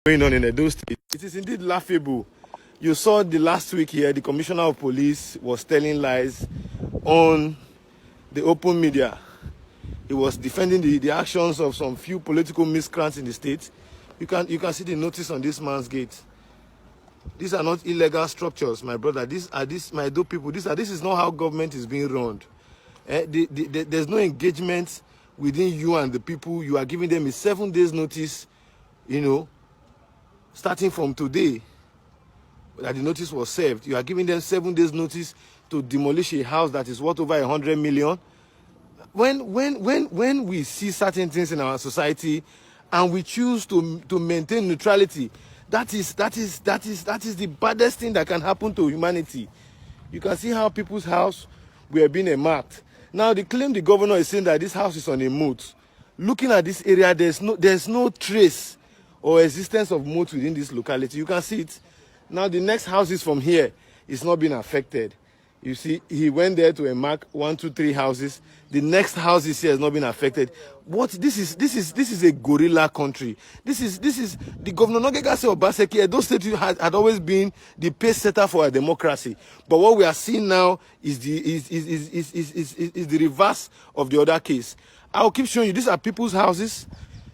going on in Edo State. It is indeed laughable. You saw the last week here, the commissioner of police was telling lies on the open media. He was defending the actions of some few political miscreants in the state. You can see the notice on this man's gate. These are not illegal structures, my brother. My Edo people. This is not how government is being run. There's no engagement within you and the people. You are giving them a 7 days notice, starting from today, that the notice was served. You are giving them 7 days notice to demolish a house that is worth over 100 million. When we see certain things in our society and we choose to maintain neutrality, that is the baddest thing that can happen to humanity. You can see how people's house were being marked. Now the claim the governor is saying that this house is on a moat. Looking at this area, there's no trace or existence of moat within this locality. You can see it. Now the next houses from here is not being affected. You see, he went there to mark 1, 2, 3 houses. The next house here has not been affected. This is a gorilla country. This is the governor Nogegase Obaseki. Edo State had always been the pace setter for a democracy. But what we are seeing now is the reverse of the other case. I'll keep showing you. These are people's houses.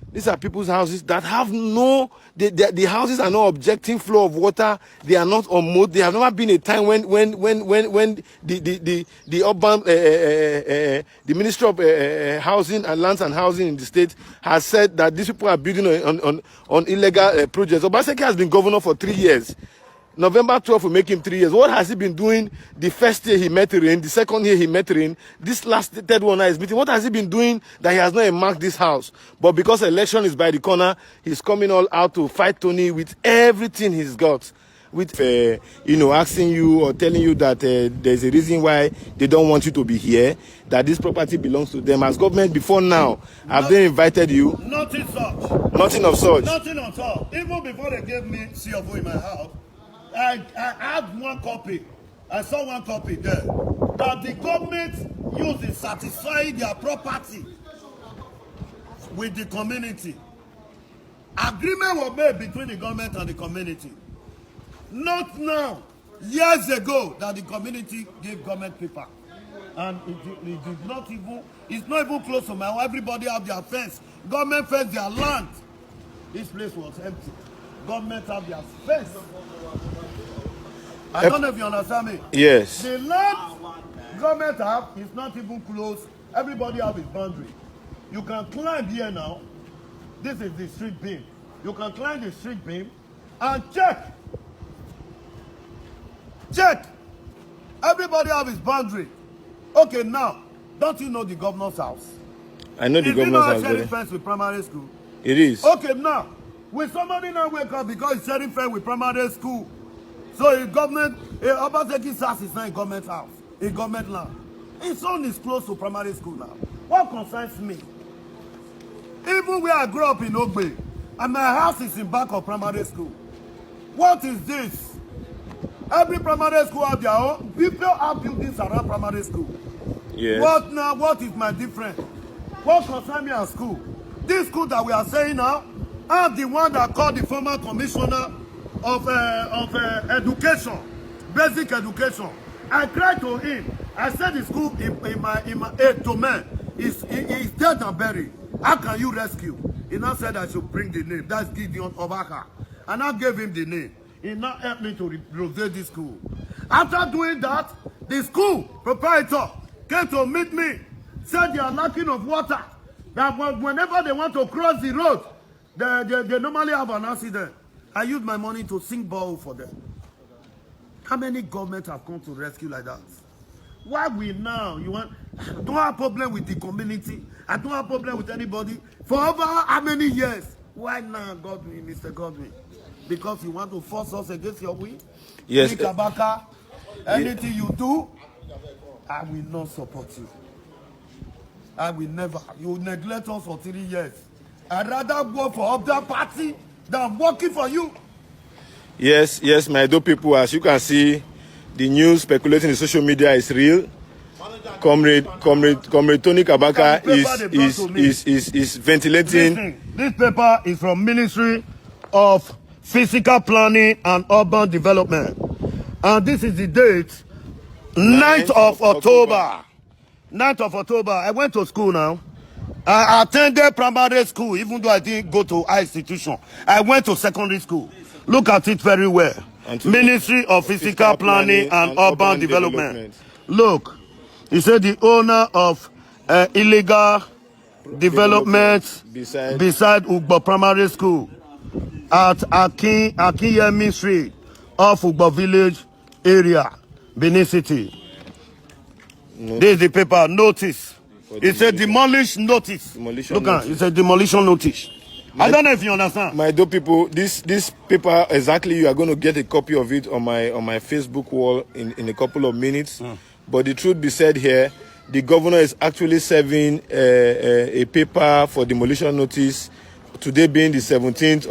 These are people's houses that have the houses are not objecting flow of water. They are not on moat. There have never been a time when the urban the Ministry of Housing and Lands and Housing in the state has said that these people are building on illegal projects. Obaseki has been governor for 3 years. November 12th will make him 3 years. What has he been doing the first year he met in, the second year he met in, this third one is meeting? What has he been doing that he has not marked this house? But because election is by the corner, he's coming all out to fight Tony with everything he's got. With, asking you or telling you that there's a reason why they don't want you to be here, that this property belongs to them. As government before now, have they invited you? Nothing such. Nothing of such. Nothing at all. Even before they gave me CFO in my house, I had 1 copy. I saw 1 copy there that the government used in satisfying their property with the community. Agreement was made between the government and the community. Not now, years ago, that the community gave government paper. And it did not even, it's not even close to my home. Everybody have their fence. Government fence their land. This place was empty. Government have their fence. I don't know if you understand me. Yes. The land government have is not even close. Everybody have its boundary. You can climb here now. This is the street beam. You can climb the street beam and check. Check. Everybody have its boundary. Okay, now, don't you know the governor's house? I know the governor's house. Is it not sharing fence with primary school? It is. Okay, now, will somebody now wake up because it's sharing fence with primary school? So a government, Obaseki's house is not a government house, a government land. His son is close to primary school now. What concerns me? Even where I grew up in Ogbe, and my house is in back of primary school. What is this? Every primary school have their own. People have buildings around primary school. Yes. What now? What is my difference? What concerns me at school? This school that we are saying now, I'm the one that called the former commissioner of education, basic education. I cried to him. I said the school in my domain is dead and buried. How can you rescue? He now said I should bring the name. That's Gideon Obaka. And I gave him the name. He now helped me to renovate the school. After doing that, the school proprietor came to meet me. Said they are lacking of water. That whenever they want to cross the road, they normally have an accident. I use my money to sink borehole for them. How many governments have come to rescue like that? Why we now? I don't have a problem with the community. I don't have a problem with anybody. For over how many years? Why now, Godwin, Mr. Godwin? Because you want to force us against your will? Yes. Kabaka, anything you do, I will not support you. I will never. You neglect us for 3 years. I'd rather go for other party than working for you. Yes, my Edo people, as you can see, the news speculating in social media is real. Comrade Tony Kabaka is ventilating. Listen, this paper is from Ministry of Physical Planning and Urban Development. And this is the date, 9th of October. 9th of October. I went to school now. I attended primary school, even though I didn't go to high institution. I went to secondary school. Look at it very well. Ministry of Physical Planning and Urban Development. Look, he said the owner of illegal development beside Ugbo Primary School at Akinyemi Street off Ugbo Village area, Benin City. This is the paper, notice. It's a demolition notice. Look at it, it's a demolition notice. I don't know if you understand. My dope people, this paper exactly, you are going to get a copy of it on my Facebook wall in a couple of minutes. But the truth be said here, the governor is actually serving a paper for demolition notice, today being the 17th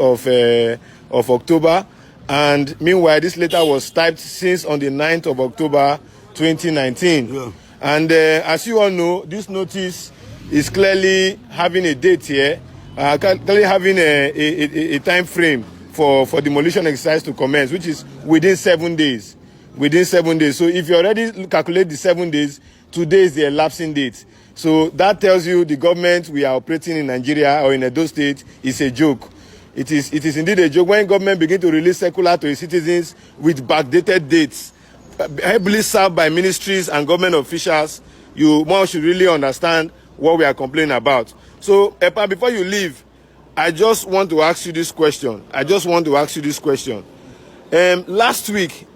of October. And meanwhile, this letter was typed since on the 9th of October 2019. Yeah. And as you all know, this notice is clearly having a date here, clearly having a time frame for demolition exercise to commence, which is within 7 days. Within 7 days. So if you already calculate the 7 days, today is the elapsing date. So that tells you the government we are operating in Nigeria or in Edo State is a joke. It is indeed a joke when government begin to release circular to its citizens with backdated dates, heavily served by ministries and government officials. One should really understand what we are complaining about. So, Epa, before you leave, I just want to ask you this question. Last week,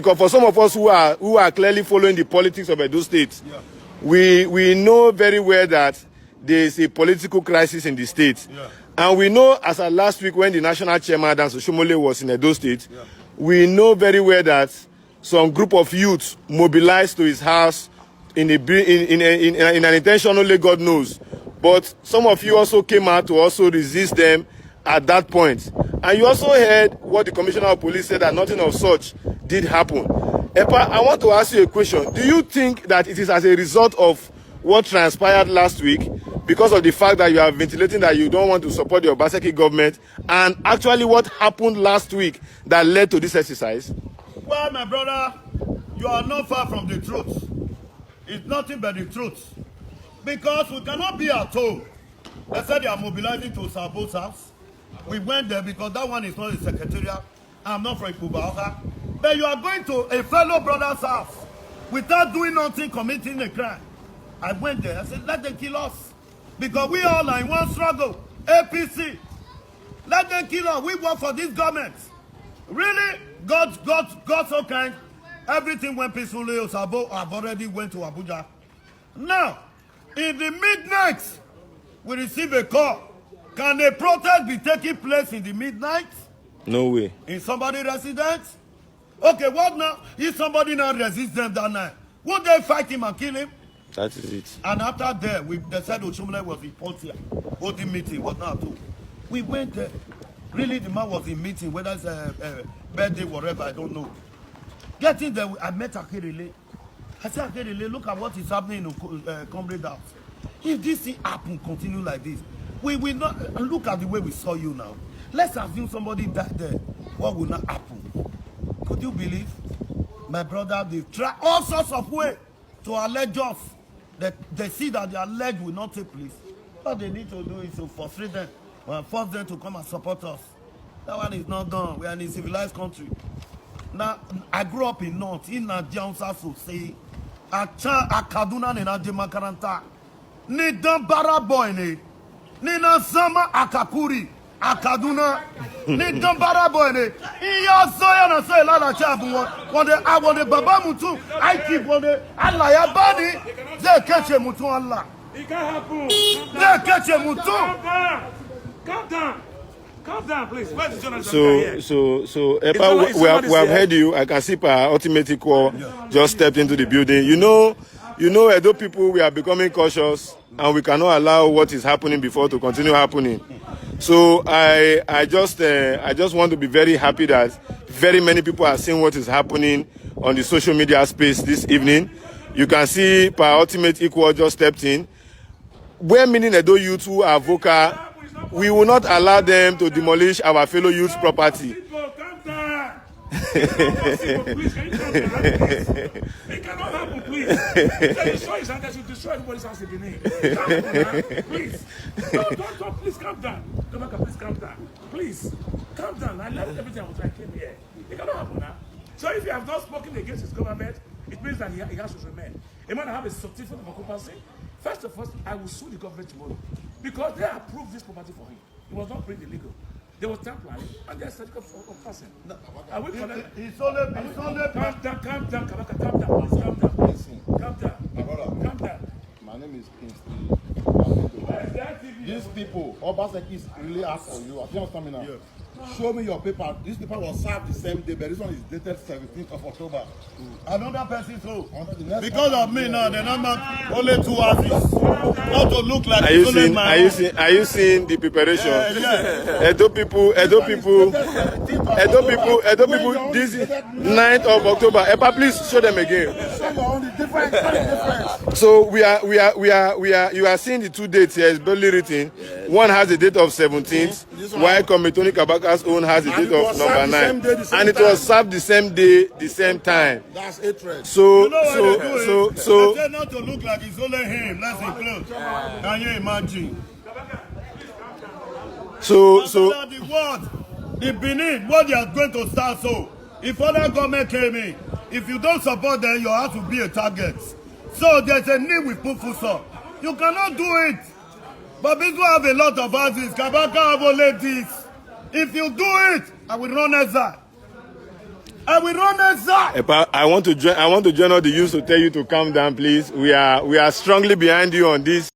or for some of us who are clearly following the politics of Edo State, yeah, we know very well that there is a political crisis in the state. Yeah. And we know, as at last week when the national chairman, Adams Oshomole, was in Edo State, yeah, we know very well that some group of youth mobilized to his house in an intention only God knows. But some of you also came out to also resist them at that point. And you also heard what the Commissioner of Police said, that nothing of such did happen. Epa, I want to ask you a question. Do you think that it is as a result of what transpired last week, because of the fact that you are ventilating that you don't want to support the Obaseki government, and actually what happened last week that led to this exercise? Well, my brother, you are not far from the truth. It's nothing but the truth. Because we cannot be at home. They said they are mobilizing to Sabo's house. We went there because that one is not the secretariat. I'm not from Ipubaoka. But you are going to a fellow brother's house without doing nothing, committing a crime. I went there. I said, let them kill us. Because we all are in one struggle. APC. Let them kill us. We work for this government. Really? God so kind. Everything went peacefully. Sabo have already went to Abuja. Now, in the midnight, we receive a call. Can a protest be taking place in the midnight? No way. In somebody's residence? Okay, what now? If somebody now resists them that night, would they fight him and kill him? That is it. And after that, they said Oshomole was in Portia, holding meeting, what not to. We went there. Really, the man was in meeting, whether it's a birthday, whatever, I don't know. Getting there, I met Akerele. I said, Akerele, look at what is happening in Comrade House. If this thing happen, continue like this, we will not. And look at the way we saw you now. Let's assume somebody died there. What will not happen? Could you believe? My brother, they try all sorts of ways to allege us that they see that the allege will not take place. What they need to do is to frustrate them and force them to come and support us. That one is not done. We are in a civilized country. Now, I grew up in North, in Najansa, so say, Kaduna ni Naje Makaranta, ni Dambara boy ni na Zama Akakuri, Akaduna, ni Dambara boy ni. Iya Zoya na say la chabu one day I want the Baba Mutu, I keep one day Allah ya body, they catch Mutu Allah. It can't happen. They catch Mutu. Calm down. Calm down, please. Where's the journalist? So, Epa, we have heard you. I can see our ultimate equal just stepped into the building. You know, Edo people, we are becoming cautious, and we cannot allow what is happening before to continue happening. So, I just want to be very happy that very many people are seeing what is happening on the social media space this evening. You can see our ultimate equal just stepped in. We're meaning Edo youth who are vocal we will not allow them to demolish our fellow youth's property. People, calm down. Please, can you calm down? It cannot happen, please. Destroy his house, you destroy everybody's house in Benin. Calm down, please. Don't, please calm down. Kabaka, please calm down. Please, calm down. I left everything I came here. It cannot happen now. So if you have not spoken against his government, it means that he has to remain. A man have a certificate of occupancy. First of all, I will sue the government tomorrow because they approved this property for him. It was not illegal. They were tampering and they are certificate of passing. I will collect. He's only. Calm down, Kabaka, calm down, please, calm down. Listen, Calm down. my brother, Calm down. my name is Kingsley. That TV. These people, Obaseki is really asked for you. I think understand me now. Show me your paper. This paper was served the same day, but this one is dated 17th of October. Another person too. Under the next Because of me now, they're not only 2 houses. Not to look like Are you it's only seeing? my Are you own. seeing? Are you seeing the preparation? Yeah. Edo people. This is 9th of October. Epa, please show them again. Show your own different. So we are. You are seeing the 2 dates here. It's barely written. One has a date of 17th, while Komitoni Kabaka's own has a And date it of was number served the 9, same day, the same and it time. was served the same day, the same time. That's hatred. So You know what they do is, so they say not to look like it's only him. Let's include. Can you imagine? so The world, the Benin, what they are going to start so. If other government came in, if you don't support them, you have to be a target. So there's a need with Pufuso. You cannot do it. But people have a lot of houses. Kabaka have only this. If you do it, I will run exile. I will run exile. Epa, I want to join all the youths to tell you to calm down, please. We are strongly behind you on this.